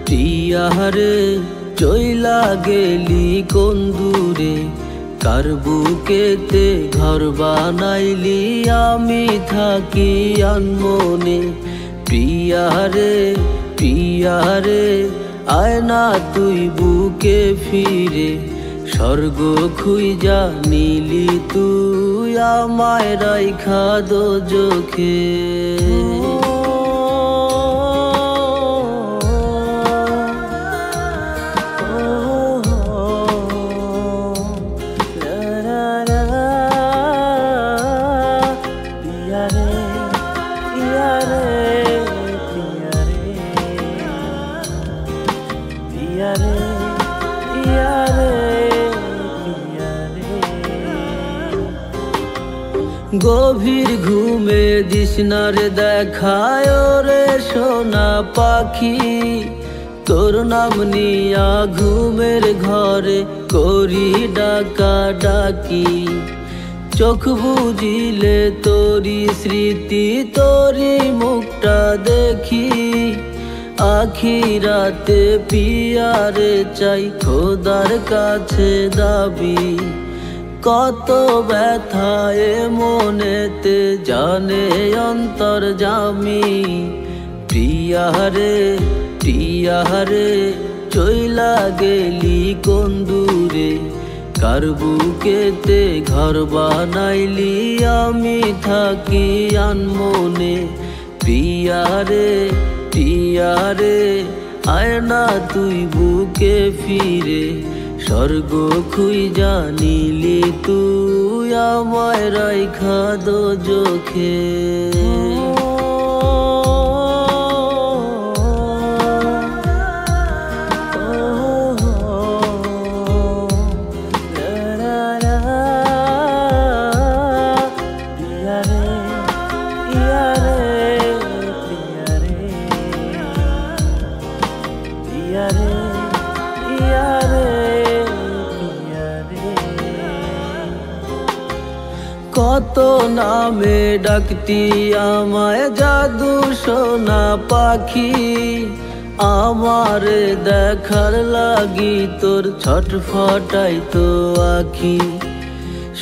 প্রিয়ারে চইলা গেলি কোন দূরে, কার বুকেতে ঘর বানাইলি আমি থাকি আনমনে। প্রিয়ারে আয় না তুই বুকে ফিরে, স্বর্গ খুইজা নিলি তুই আমায় রাইখা দোজখে। গভীর ঘুমে দিশনারে দেখায় রে সোনা পাখি, তোর নাম নিয়া ঘুমের ঘরে করি ডাকা ডাকি। চোখ বুঝিলে তোরি স্মৃতি তোরি মুখটা দেখি, আখিরাতে পিয়ারে চাই খোদার কাছে দাবি। কত ব্যথায় মনেতে জানে অন্তর্যামী, প্রিয়ারে চইলা গেলি কোন দূরে, কার বুকেতে ঘর বানাইলি আমি থাকি আনমনে। প্রিয়ারে আয় না তুই বুকে ফিরে, স্বর্গ খুইজা নিলি তুই আমায় রাইখা দোজখে। কত নামে ডাকতি আমায় জাদু সোনা পাখি, আমারে দেখার লাগি তোর ছটফটাইতো আখি।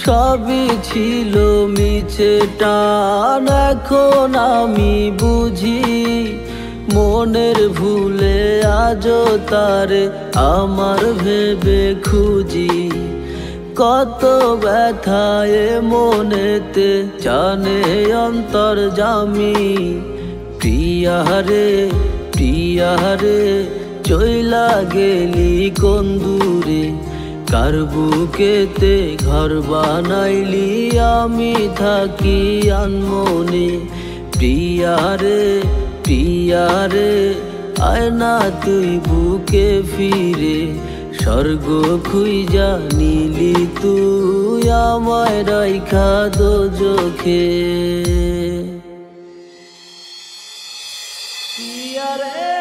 সবই ছিল মিছে টান এখন আমি বুঝি, মনের ভুলে আজও তারে আমার ভেবে খুঁজি। কত ব্যথায় মনেতে জানে অন্তর্যামী, প্রিয়ারে চইলা গেলি কোন দূরে, কার বুকেতে ঘর বানাইলি আমি থাকি আনমনে। প্রিয়ারে আয় না তুই বুকে ফিরে, স্বর্গ খুইজা নিলি তুই আমায় রাইখা দোজখে। প্রিয়ারে